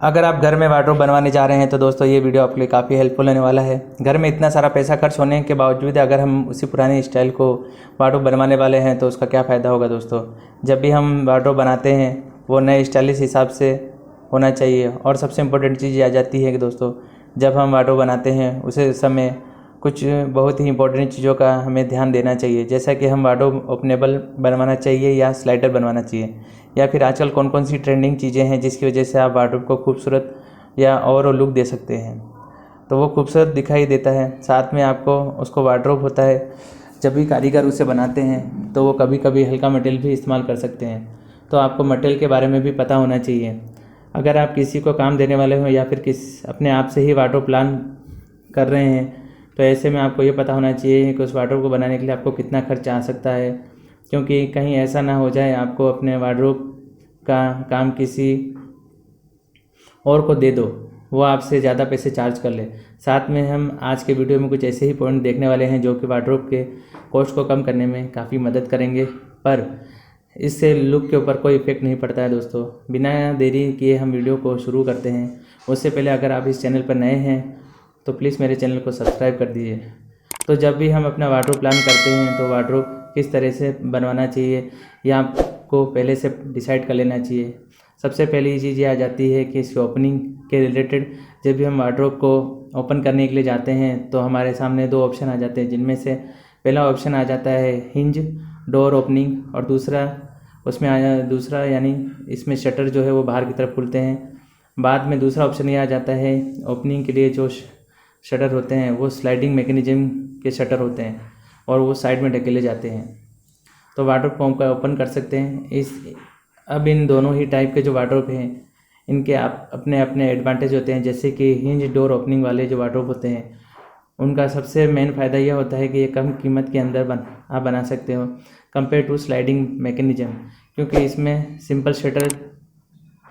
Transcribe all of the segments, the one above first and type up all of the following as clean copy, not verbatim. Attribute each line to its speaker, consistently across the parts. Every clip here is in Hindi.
Speaker 1: अगर आप घर में वार्डरोब बनवाने जा रहे हैं तो दोस्तों ये वीडियो आपके लिए काफ़ी हेल्पफुल होने वाला है। घर में इतना सारा पैसा खर्च होने के बावजूद अगर हम उसी पुराने स्टाइल को वार्डरोब बनवाने वाले हैं तो उसका क्या फ़ायदा होगा दोस्तों। जब भी हम वार्डरोब बनाते हैं वो नए स्टाइलिश हिसाब से होना चाहिए। और सबसे इम्पोर्टेंट चीज़ ये आ जाती है कि दोस्तों जब हम वार्डरोब बनाते हैं उसे समय कुछ बहुत ही इंपॉर्टेंट चीज़ों का हमें ध्यान देना चाहिए, जैसा कि हम वार्डरोब ओपनेबल बनवाना चाहिए या स्लाइडर बनवाना चाहिए, या फिर आजकल कौन कौन सी ट्रेंडिंग चीज़ें हैं जिसकी वजह से आप वार्डरोब को खूबसूरत या और लुक दे सकते हैं। तो वो खूबसूरत दिखाई देता है। साथ में आपको उसको वार्डरोब होता है, जब भी कारीगर उसे बनाते हैं तो वो कभी कभी हल्का मटेरियल भी इस्तेमाल कर सकते हैं। तो आपको मटेरियल के बारे में भी पता होना चाहिए। अगर आप किसी को काम देने वाले हो या फिर अपने आप से ही वार्डरोब प्लान कर रहे हैं तो ऐसे में आपको ये पता होना चाहिए कि उस वार्डरोब को बनाने के लिए आपको कितना खर्च आ सकता है, क्योंकि कहीं ऐसा ना हो जाए आपको अपने वार्डरोब का काम किसी और को दे दो, वो आपसे ज़्यादा पैसे चार्ज कर ले। साथ में हम आज के वीडियो में कुछ ऐसे ही पॉइंट देखने वाले हैं जो कि वार्डरोब के कॉस्ट को कम करने में काफ़ी मदद करेंगे, पर इससे लुक के ऊपर कोई इफेक्ट नहीं पड़ता है दोस्तों। बिना देरी किए हम वीडियो को शुरू करते हैं। उससे पहले अगर आप इस चैनल पर नए हैं तो प्लीज़ मेरे चैनल को सब्सक्राइब कर दीजिए। तो जब भी हम अपना वार्डरोब प्लान करते हैं तो वार्डरोब किस तरह से बनवाना चाहिए या आपको पहले से डिसाइड कर लेना चाहिए। सबसे पहली चीज़ ये आ जाती है कि इसकी ओपनिंग के रिलेटेड जब भी हम वार्डरोब को ओपन करने के लिए जाते हैं तो हमारे सामने दो ऑप्शन आ जाते हैं, जिनमें से पहला ऑप्शन आ जाता है हिंज डोर ओपनिंग, और दूसरा यानी इसमें शटर जो है वो बाहर की तरफ खुलते हैं। बाद में दूसरा ऑप्शन ये आ जाता है ओपनिंग के लिए जो शटर होते हैं वो स्लाइडिंग मैकेनिज्म के शटर होते हैं और वो साइड में ढकेले जाते हैं। तो वार्डरोब को हम ओपन कर सकते हैं। अब इन दोनों ही टाइप के जो वार्डरोब हैं इनके अपने अपने एडवांटेज होते हैं। जैसे कि हिंज डोर ओपनिंग वाले जो वार्डरोब होते हैं उनका सबसे मेन फ़ायदा यह होता है कि ये कम कीमत के अंदर आप बना सकते हो कंपेयर टू स्लाइडिंग मैकेनिज्म, क्योंकि इसमें सिंपल शटर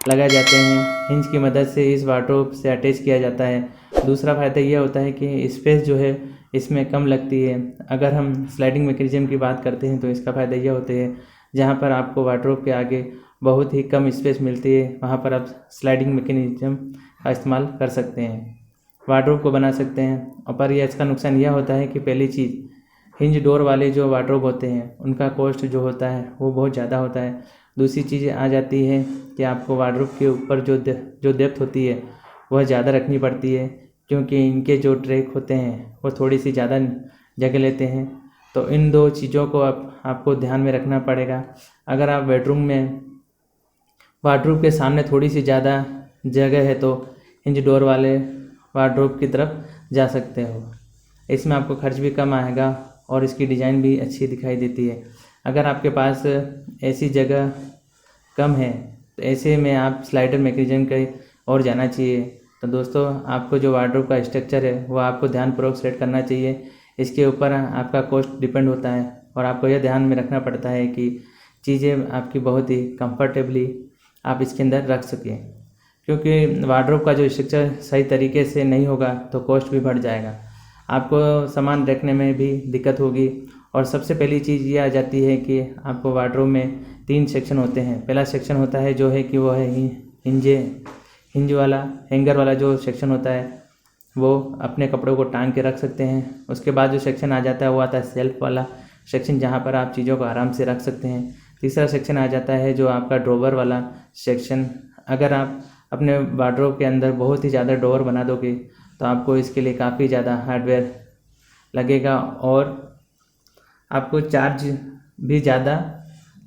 Speaker 1: लगाए जाते हैं। हिंज की मदद से इस वार्डरोब से अटैच किया जाता है। दूसरा फ़ायदा यह होता है कि स्पेस जो है इसमें कम लगती है। अगर हम स्लाइडिंग मैकेनिज्म की बात करते हैं तो इसका फ़ायदा यह होता है जहाँ पर आपको वार्डरोब के आगे बहुत ही कम स्पेस मिलती है वहाँ पर आप स्लाइडिंग मैकेनिज्म का इस्तेमाल कर सकते हैं, वार्डरोब को बना सकते हैं। पर यह इसका नुकसान यह होता है कि पहली चीज़ हिंज डोर वाले जो वार्डरोब होते हैं उनका कॉस्ट जो होता है वो बहुत ज़्यादा होता है। दूसरी चीज़ आ जाती है कि आपको वार्डरोब के ऊपर जो डेप्थ होती है वह ज़्यादा रखनी पड़ती है, क्योंकि इनके जो ट्रैक होते हैं वो थोड़ी सी ज़्यादा जगह लेते हैं। तो इन दो चीज़ों को आपको ध्यान में रखना पड़ेगा। अगर आप बेडरूम में वार्डरोब के सामने थोड़ी सी ज़्यादा जगह है तो हिंज डोर वाले वार्डरोब की तरफ जा सकते हो। इसमें आपको खर्च भी कम आएगा और इसकी डिज़ाइन भी अच्छी दिखाई देती है। अगर आपके पास ऐसी जगह कम है तो ऐसे में आप स्लाइडर मैकेनिज्म के और जाना चाहिए। तो दोस्तों आपको जो वार्डरोब का स्ट्रक्चर है वो आपको ध्यानपूर्वक सेट करना चाहिए। इसके ऊपर आपका कॉस्ट डिपेंड होता है और आपको यह ध्यान में रखना पड़ता है कि चीज़ें आपकी बहुत ही कंफर्टेबली आप इसके अंदर रख सकें, क्योंकि वार्डरोब का जो स्ट्रक्चर सही तरीके से नहीं होगा तो कॉस्ट भी बढ़ जाएगा, आपको सामान रखने में भी दिक्कत होगी। और सबसे पहली चीज़ ये आ जाती है कि आपको वार्डरोब में 3 सेक्शन होते हैं। पहला सेक्शन होता है जो है कि वो है हिंज वाला हैंगर वाला जो सेक्शन होता है वो अपने कपड़ों को टांग के रख सकते हैं। उसके बाद जो सेक्शन आ जाता है वो आता है सेल्फ वाला सेक्शन, जहाँ पर आप चीज़ों को आराम से रख सकते हैं। तीसरा सेक्शन आ जाता है जो आपका ड्रॉवर वाला सेक्शन। अगर आप अपने वार्डरोब के अंदर बहुत ही ज़्यादा ड्रॉवर बना दोगे तो आपको इसके लिए काफ़ी ज़्यादा हार्डवेयर लगेगा और आपको चार्ज भी ज़्यादा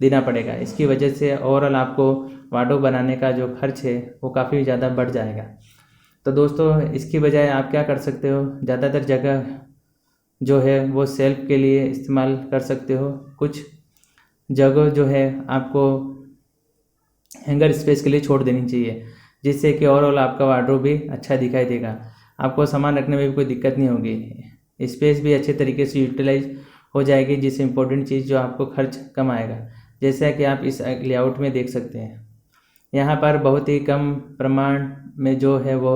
Speaker 1: देना पड़ेगा। इसकी वजह से ओवरऑल आपको वार्डरोब बनाने का जो खर्च है वो काफ़ी ज़्यादा बढ़ जाएगा। तो दोस्तों इसकी बजाय आप क्या कर सकते हो, ज़्यादातर जगह जो है वो सेल्फ के लिए इस्तेमाल कर सकते हो। कुछ जगह जो है आपको हैंगर स्पेस के लिए छोड़ देनी चाहिए, जिससे कि ओवरऑल आपका वार्डरोब भी अच्छा दिखाई देगा। आपको सामान रखने में भी कोई दिक्कत नहीं होगी, स्पेस भी अच्छे तरीके से यूटिलाइज हो जाएगी, जिससे इम्पोर्टेंट चीज़ जो आपको खर्च कम आएगा। जैसा कि आप इस लेआउट में देख सकते हैं, यहाँ पर बहुत ही कम प्रमाण में जो है वो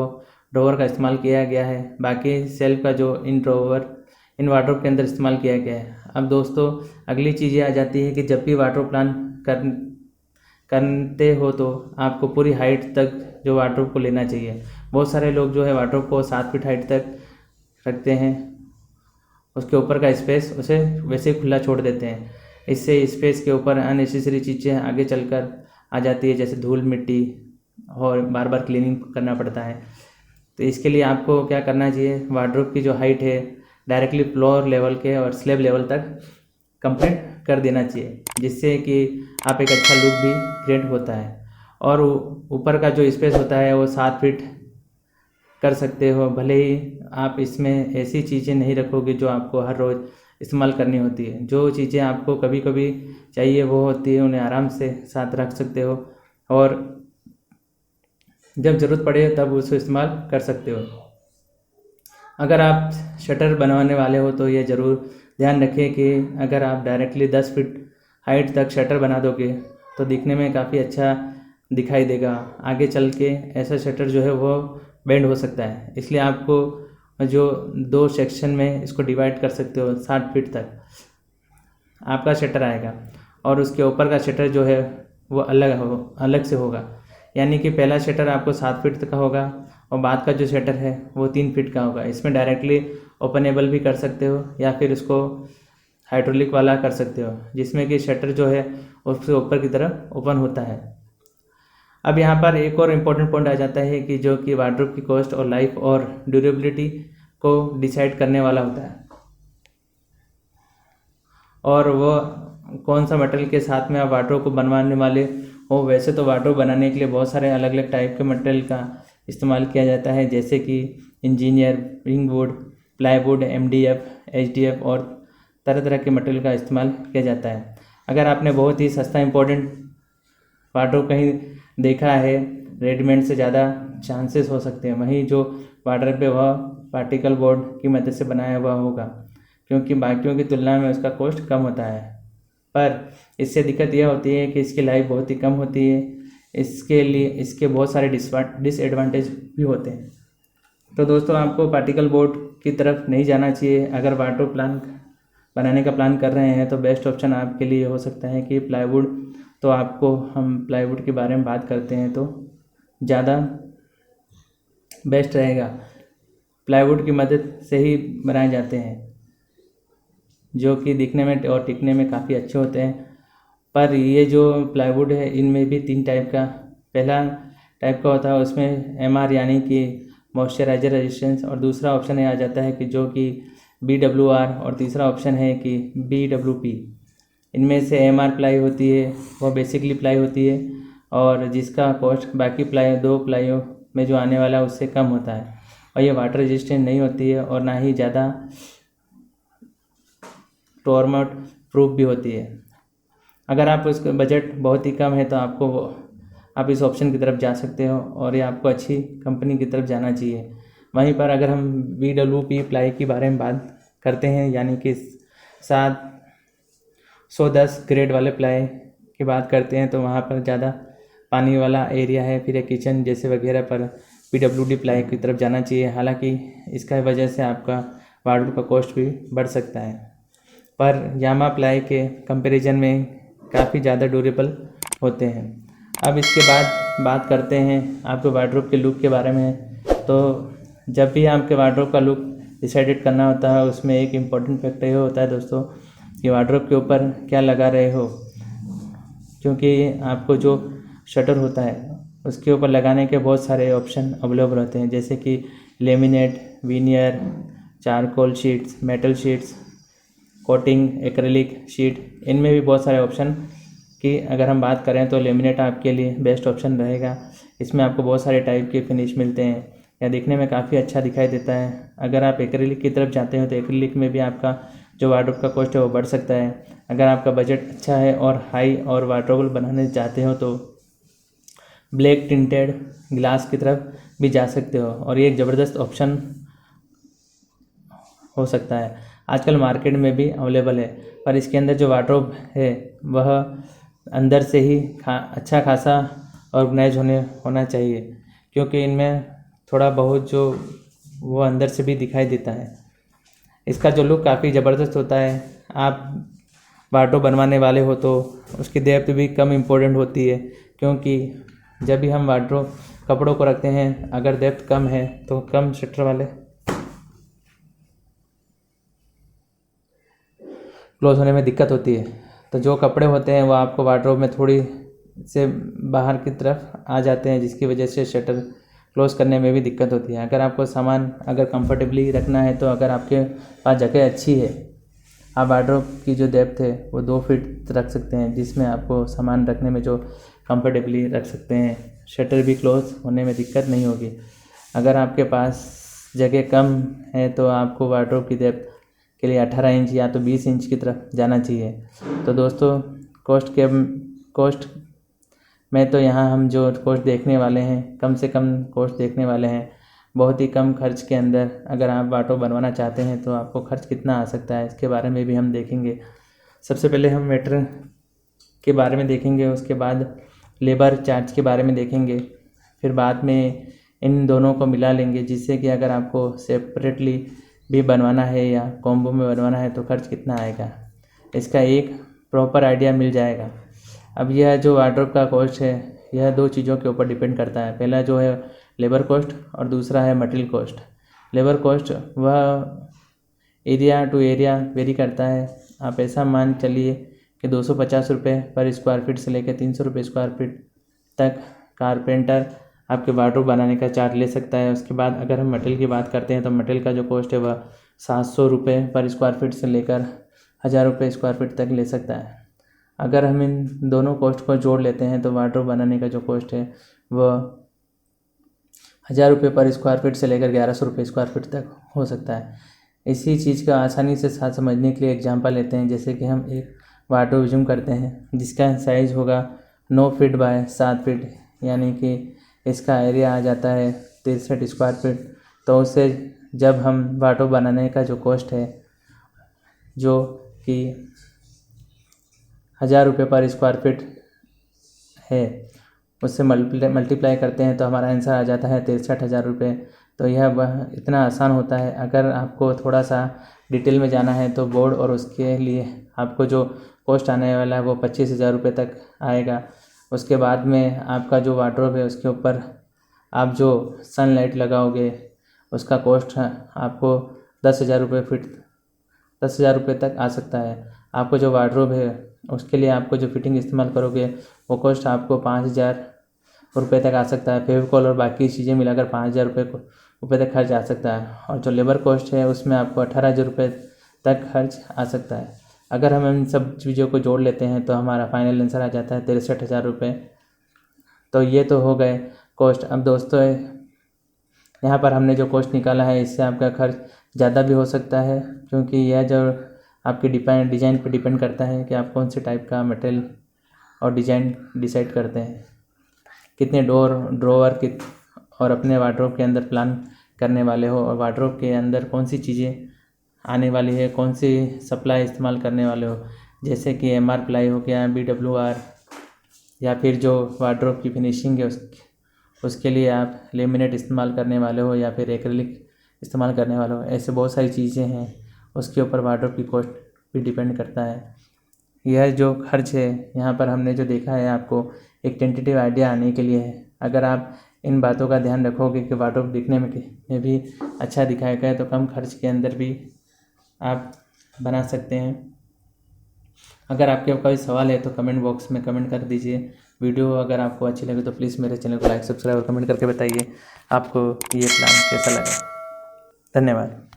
Speaker 1: ड्रॉवर का इस्तेमाल किया गया है, बाकी सेल्फ का जो इन वार्डरोब के अंदर इस्तेमाल किया गया है। अब दोस्तों अगली चीज़ ये आ जाती है कि जब भी वार्डरोब प्लान करते हो तो आपको पूरी हाइट तक जो वार्डरोब को लेना चाहिए। बहुत सारे लोग जो है वार्डरोब को 7 फीट हाइट तक रखते हैं, उसके ऊपर का स्पेस उसे वैसे ही खुला छोड़ देते हैं। इससे स्पेस के ऊपर अननेसेसरी चीज़ें आगे चलकर आ जाती है, जैसे धूल मिट्टी, और बार बार क्लीनिंग करना पड़ता है। तो इसके लिए आपको क्या करना चाहिए, वार्डरोब की जो हाइट है डायरेक्टली फ्लोर लेवल के और स्लैब लेवल तक कंप्लीट कर देना चाहिए, जिससे कि आप एक अच्छा लुक भी क्रिएट होता है। और ऊपर का जो स्पेस होता है वो 7 फीट कर सकते हो। भले ही आप इसमें ऐसी चीज़ें नहीं रखोगे जो आपको हर रोज़ इस्तेमाल करनी होती है। जो चीज़ें आपको कभी कभी चाहिए वो होती है, उन्हें आराम से साथ रख सकते हो और जब ज़रूरत पड़े तब उसको इस्तेमाल कर सकते हो। अगर आप शटर बनवाने वाले हो तो ये ज़रूर ध्यान रखें कि अगर आप डायरेक्टली 10 फीट हाइट तक शटर बना दोगे तो दिखने में काफ़ी अच्छा दिखाई देगा। आगे चल के ऐसा शटर जो है वो बेंड हो सकता है, इसलिए आपको जो 2 सेक्शन में इसको डिवाइड कर सकते हो। 60 फीट तक आपका शटर आएगा और उसके ऊपर का शटर जो है वो अलग से होगा, यानी कि पहला शटर आपको 7 फीट तक का होगा और बाद का जो शटर है वो 3 फीट का होगा। इसमें डायरेक्टली ओपनेबल भी कर सकते हो या फिर इसको हाइड्रोलिक वाला कर सकते हो, जिसमें कि शटर जो है उससे ऊपर की तरफ ओपन होता है। अब यहाँ पर एक और इम्पोर्टेंट पॉइंट आ जाता है कि जो कि वार्डरोब की कॉस्ट और लाइफ और ड्यूरेबिलिटी को डिसाइड करने वाला होता है, और वो कौन सा मटेरियल के साथ में आप वार्डरोब को बनवाने वाले हो। वैसे तो वार्डरोब बनाने के लिए बहुत सारे अलग अलग टाइप के मटेरियल का इस्तेमाल किया जाता है, जैसे कि engineering wood, plywood, MDF, HDF और तरह तरह के मटेरियल का इस्तेमाल किया जाता है। अगर आपने बहुत ही सस्ता इम्पोर्टेंट वार्डरोब कहीं देखा है, रेडीमेड से ज़्यादा चांसेस हो सकते हैं वहीं जो वार्डरोब है वह पार्टिकल बोर्ड की मदद से बनाया हुआ होगा, क्योंकि बाकियों की तुलना में उसका कॉस्ट कम होता है। पर इससे दिक्कत यह होती है कि इसकी लाइफ बहुत ही कम होती है। इसके लिए इसके बहुत सारे डिसएडवांटेज भी होते हैं। तो दोस्तों, आपको पार्टिकल बोर्ड की तरफ नहीं जाना चाहिए। अगर वार्डरोब बनाने का प्लान कर रहे हैं तो बेस्ट ऑप्शन आपके लिए हो सकता है कि प्लाईवुड। तो आपको हम प्लाईवुड के बारे में बात करते हैं तो ज़्यादा बेस्ट रहेगा। प्लाईवुड की मदद से ही बनाए जाते हैं, जो कि दिखने में और टिकने में काफ़ी अच्छे होते हैं। पर ये जो प्लाईवुड है इनमें भी 3 टाइप का, पहला टाइप का होता है उसमें MR यानी कि मॉइस्चराइजर रेजिस्टेंस, और दूसरा ऑप्शन आ जाता है कि जो कि BWR, और तीसरा ऑप्शन है कि BWP। इनमें से MR प्लाई होती है वह बेसिकली प्लाई होती है और जिसका कॉस्ट बाकी प्लाई 2 प्लाइयों में जो आने वाला है उससे कम होता है, और ये वाटर रेजिस्टेंट नहीं होती है और ना ही ज़्यादा टॉर्मेट प्रूफ भी होती है। अगर आप उसका बजट बहुत ही कम है तो आप इस ऑप्शन की तरफ जा सकते हो और ये आपको अच्छी कंपनी की तरफ जाना चाहिए। वहीं पर अगर हम BWP प्लाई के बारे में बात करते हैं, यानी कि 110 ग्रेड वाले प्लाई की बात करते हैं, तो वहाँ पर ज़्यादा पानी वाला एरिया है, फिर किचन जैसे वगैरह पर PWD प्लाई की तरफ जाना चाहिए। हालांकि इसका वजह से आपका वार्डरोब का कॉस्ट भी बढ़ सकता है, पर यामा प्लाई के कंपैरिजन में काफ़ी ज़्यादा ड्यूरेबल होते हैं। अब इसके बाद बात करते हैं आपके वार्डरोब के लुक के बारे में। तो जब भी आपके वार्डरोब का लुक डिसाइडेड करना होता है उसमें एक इम्पॉर्टेंट फैक्टर ये होता है दोस्तों कि वार्डरोब के ऊपर क्या लगा रहे हो, क्योंकि आपको जो शटर होता है उसके ऊपर लगाने के बहुत सारे ऑप्शन अवेलेबल होते हैं, जैसे कि laminate, veneer, charcoal sheets, metal sheets, coating, acrylic sheet. इनमें भी बहुत सारे ऑप्शन की अगर हम बात करें तो लेमिनेट आपके लिए बेस्ट ऑप्शन रहेगा। इसमें आपको बहुत सारे टाइप के फिनिश मिलते हैं या दिखने में काफ़ी अच्छा दिखाई देता है। अगर आप एक्रेलिक की तरफ जाते हो तो एक्रेलिक में भी आपका जो वार्डरोब का कॉस्ट है वो बढ़ सकता है। अगर आपका बजट अच्छा है और हाई और वार्डरोबल बनाने चाहते हो तो ब्लैक टिंटेड ग्लास की तरफ भी जा सकते हो और ये एक ज़बरदस्त ऑप्शन हो सकता है। आजकल मार्केट में भी अवेलेबल है, पर इसके अंदर जो वार्डरोब है वह अंदर से ही अच्छा खासा ऑर्गेनाइज होना चाहिए, क्योंकि इनमें थोड़ा बहुत जो वो अंदर से भी दिखाई देता है। इसका जो लुक काफ़ी ज़बरदस्त होता है। आप वार्डरोब बनवाने वाले हो तो उसकी डेप्थ भी कम इम्पोर्टेंट होती है, क्योंकि जब भी हम वार्डरोब कपड़ों को रखते हैं, अगर डेप्थ कम है तो कम शटर वाले क्लोज होने में दिक्कत होती है। तो जो कपड़े होते हैं वो आपको वार्डरोब में थोड़ी से बाहर की तरफ आ जाते हैं, जिसकी वजह से शटर क्लोज़ करने में भी दिक्कत होती है। अगर आपको सामान अगर कंफर्टेबली रखना है, तो अगर आपके पास जगह अच्छी है, आप वार्डरोब की जो डेप्थ है वो 2 फीट रख सकते हैं, जिसमें आपको सामान रखने में जो कंफर्टेबली रख सकते हैं, शटर भी क्लोज़ होने में दिक्कत नहीं होगी। अगर आपके पास जगह कम है तो आपको वार्डरोब की डेप्थ के लिए 18 इंच या तो 20 इंच की तरफ जाना चाहिए। तो दोस्तों कॉस्ट में तो यहाँ हम जो कॉस्ट देखने वाले हैं, कम से कम कॉस्ट देखने वाले हैं। बहुत ही कम खर्च के अंदर अगर आप वार्डरोब बनवाना चाहते हैं तो आपको खर्च कितना आ सकता है, इसके बारे में भी हम देखेंगे। सबसे पहले हम मेटेरियल के बारे में देखेंगे, उसके बाद लेबर चार्ज के बारे में देखेंगे, फिर बाद में इन दोनों को मिला लेंगे, जिससे कि अगर आपको सेपरेटली भी बनवाना है या कॉम्बो में बनवाना है तो खर्च कितना आएगा, इसका एक प्रॉपर आइडिया मिल जाएगा। अब यह जो वार्डरोब का कॉस्ट है, यह 2 चीज़ों के ऊपर डिपेंड करता है। पहला जो है लेबर कॉस्ट और दूसरा है मटेरियल कॉस्ट। लेबर कॉस्ट वह एरिया टू एरिया वेरी करता है। आप ऐसा मान चलिए कि 250 रुपये पर स्क्वायर फीट से लेकर 300 रुपये स्क्वायर फीट तक कारपेंटर आपके वार्डरोब बनाने का चार्ज ले सकता है। उसके बाद अगर हम मटेरियल की बात करते हैं तो मटेरियल का जो कॉस्ट है वह 700 रुपये पर स्क्वायर फीट से लेकर 1000 रुपये स्क्वायर फीट तक ले सकता है। अगर हम इन दोनों कॉस्ट को जोड़ लेते हैं तो वार्डरोब बनाने का जो कॉस्ट है वह 1000 रुपये पर स्क्वायर फीट से लेकर 1100 रुपये स्क्वायर फीट तक हो सकता है। इसी चीज़ का आसानी से साथ समझने के लिए एग्जांपल लेते हैं। जैसे कि हम एक वार्डरोब यूज करते हैं जिसका साइज़ होगा 9 फीट बाय 7 फीट, यानी कि इसका एरिया आ जाता है 63 स्क्वायर फीट। तो उससे जब हम वार्डरोब बनाने का जो कॉस्ट है जो कि 1000 रुपये पर स्क्वायर फीट है, उससे मल्टीप्लाई करते हैं तो हमारा आंसर आ जाता है 63,000 रुपये। तो यह वह इतना आसान होता है। अगर आपको थोड़ा सा डिटेल में जाना है तो बोर्ड और उसके लिए आपको जो कॉस्ट आने वाला है वो 25,000 रुपये तक आएगा। उसके बाद में आपका जो वार्डरोब है उसके ऊपर आप जो सनलाइट लगाओगे उसका कॉस्ट आपको 10,000 रुपये फीट 10,000 रुपये तक आ सकता है। आपको जो वार्डरोब है उसके लिए आपको जो फिटिंग इस्तेमाल करोगे वो कॉस्ट आपको 5,000 रुपये तक आ सकता है। फेविकॉल और बाकी चीज़ें मिलाकर 5,000 रुपये तक खर्च आ सकता है। और जो लेबर कॉस्ट है उसमें आपको 18,000 रुपये तक खर्च आ सकता है। अगर हम इन सब चीज़ों को जोड़ लेते हैं तो हमारा फाइनल आंसर आ जाता है 63,000 रुपये। तो ये तो हो गए कॉस्ट। अब दोस्तों यहाँ पर हमने जो कॉस्ट निकाला है इससे आपका खर्च ज़्यादा भी हो सकता है, क्योंकि यह जो आपकी डिज़ाइन पे डिपेंड करता है कि आप कौन से टाइप का मटेरियल और डिज़ाइन डिसाइड करते हैं, कितने ड्रॉवर और अपने वार्डरोब के अंदर प्लान करने वाले हो, और वार्डरोब के अंदर कौन सी चीज़ें आने वाली है, कौन सी सप्लाई इस्तेमाल करने वाले हो। जैसे कि MR प्लाई हो गया, BWR, या फिर जो वार्डरोब की फिनिशिंग है उसके लिए आप लेमिनेट इस्तेमाल करने वाले हो या फिर एक्रिलिक इस्तेमाल करने वाले हो। ऐसे बहुत सारी चीज़ें हैं, उसके ऊपर वार्डरोब की कॉस्ट भी डिपेंड करता है। यह जो खर्च है यहाँ पर हमने जो देखा है आपको एक टेंटेटिव आइडिया आने के लिए है। अगर आप इन बातों का ध्यान रखोगे कि वार्डरोब दिखने में भी अच्छा दिखाया गया है तो कम खर्च के अंदर भी आप बना सकते हैं। अगर आपके कोई सवाल है तो कमेंट बॉक्स में कमेंट कर दीजिए। वीडियो अगर आपको अच्छी लगे तो प्लीज़ मेरे चैनल को लाइक, सब्सक्राइब और कमेंट करके बताइए आपको ये प्लान कैसा लगा। धन्यवाद।